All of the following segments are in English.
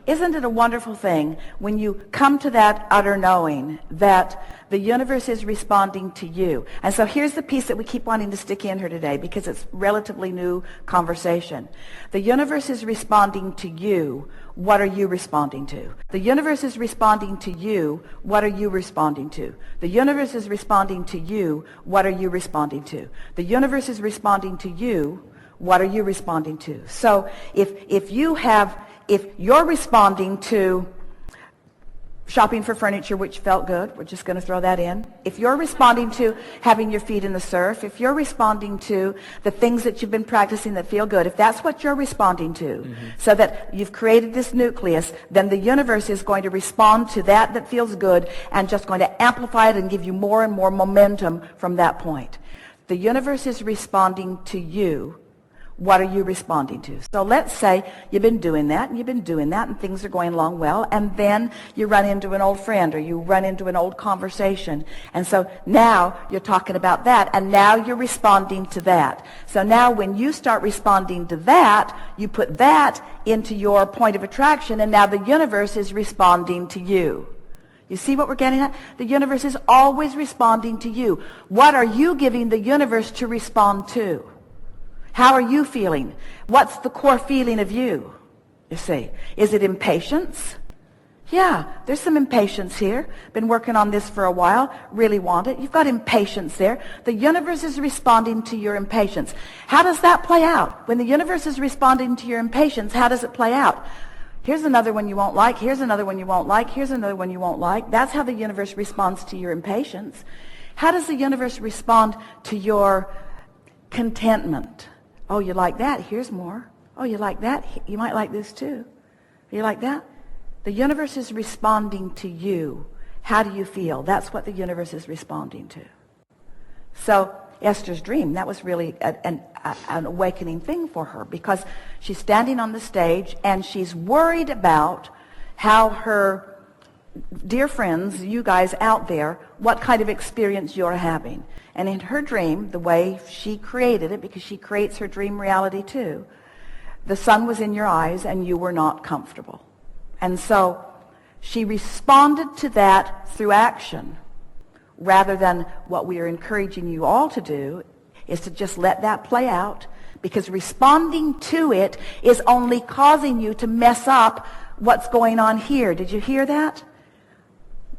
Isn't it a wonderful thing when you come to that utter knowing that the universe is responding to you? And so here's the piece that we keep wanting to stick in here today because it's relatively new conversation. The universe is responding to you. What are you responding to? The universe is responding to you. What are you responding to? The universe is responding to you. What are you responding to? The universe is responding to you. What are you responding to? So if you're responding to shopping for furniture, which felt good, we're just going to throw that in. If you're responding to having your feet in the surf, if you're responding to the things that you've been practicing that feel good, if that's what you're responding to, so that you've created this nucleus, then the universe is going to respond to that feels good and just going to amplify it and give you more and more momentum from that point. The universe is responding to you. What are you responding to? So let's say you've been doing that and you've been doing that and things are going along well, and then you run into an old friend or you run into an old conversation, and so now you're talking about that and now you're responding to that. So now when you start responding to that, you put that into your point of attraction, and now the universe is responding to you. You see what we're getting at? The universe is always responding to you. What are you giving the universe to respond to? How are you feeling? What's the core feeling of you? You see, is it impatience? Yeah, there's some impatience here. Been working on this for a while. Really want it. You've got impatience there. The universe is responding to your impatience. How does that play out? When the universe is responding to your impatience, how does it play out? Here's another one you won't like. Here's another one you won't like. Here's another one you won't like. That's how the universe responds to your impatience. How does the universe respond to your contentment? Oh, you like that? Here's more. Oh, you like that? You might like this too. You like that? The universe is responding to you. How do you feel? That's what the universe is responding to. So Esther's dream, that was really an awakening thing for her, because she's standing on the stage and she's worried about how her dear friends, you guys out there, what kind of experience you're having. And in her dream, the way she created it, because she creates her dream reality too, the sun was in your eyes and you were not comfortable. And so she responded to that through action, rather than what we are encouraging you all to do is to just let that play out, because responding to it is only causing you to mess up what's going on here. Did you hear that?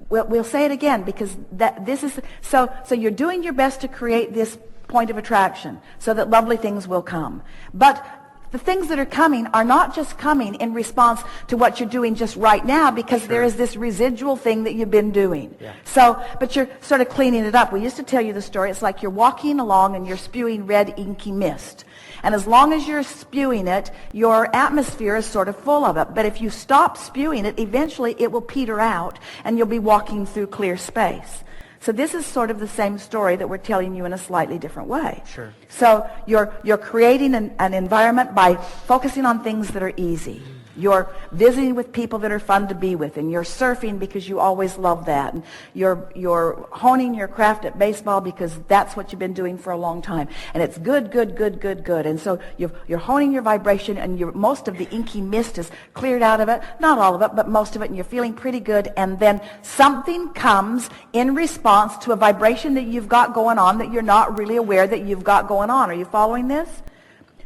We'll say it again, because this is so you're doing your best to create this point of attraction so that lovely things will come. But the things that are coming are not just coming in response to what you're doing just right now, because there is this residual thing that you've been doing. Yeah. So, but you're sort of cleaning it up. We used to tell you the story. It's like you're walking along and you're spewing red inky mist. And as long as you're spewing it, your atmosphere is sort of full of it. But if you stop spewing it, eventually it will peter out and you'll be walking through clear space. So this is sort of the same story that we're telling you in a slightly different way. Sure. So you're creating an environment by focusing on things that are easy. You're visiting with people that are fun to be with, and you're surfing because you always love that. And you're honing your craft at baseball because that's what you've been doing for a long time. And it's good, good, good, good, good. And so you're honing your vibration, and most of the inky mist is cleared out of it. Not all of it, but most of it, and you're feeling pretty good. And then something comes in response to a vibration that you've got going on that you're not really aware that you've got going on. Are you following this?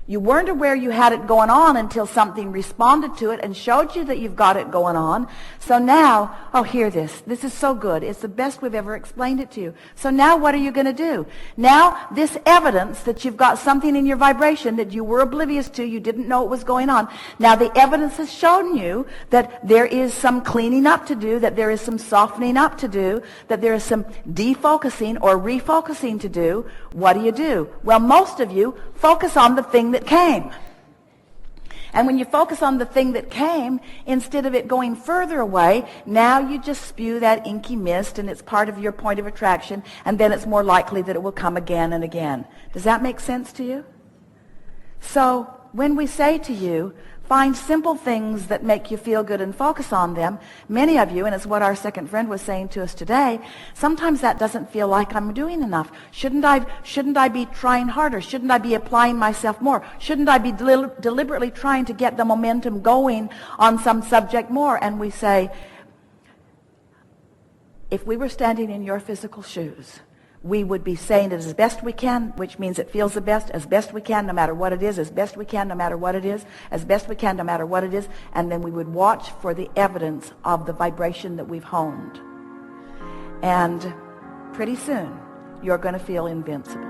You weren't aware you had it going on until something responded to it and showed you that you've got it going on. So now, oh, hear this. This is so good. It's the best we've ever explained it to you. So now what are you going to do? Now, this evidence that you've got something in your vibration that you were oblivious to, you didn't know it was going on. Now the evidence has shown you that there is some cleaning up to do, that there is some softening up to do, that there is some defocusing or refocusing to do. What do? Well, most of you focus on the thing that came. And when you focus on the thing that came, instead of it going further away, now you just spew that inky mist, and it's part of your point of attraction, and then it's more likely that it will come again and again. Does that make sense to you? So when we say to you, find simple things that make you feel good and focus on them, many of you, and it's what our second friend was saying to us today, sometimes that doesn't feel like I'm doing enough. Shouldn't I be trying harder? Shouldn't I be applying myself more? Shouldn't I be deliberately trying to get the momentum going on some subject more? And we say, if we were standing in your physical shoes, we would be saying it as best we can, which means it feels the best, as best we can, no matter what it is, as best we can, no matter what it is, as best we can, no matter what it is, and then we would watch for the evidence of the vibration that we've honed. And pretty soon, you're going to feel invincible.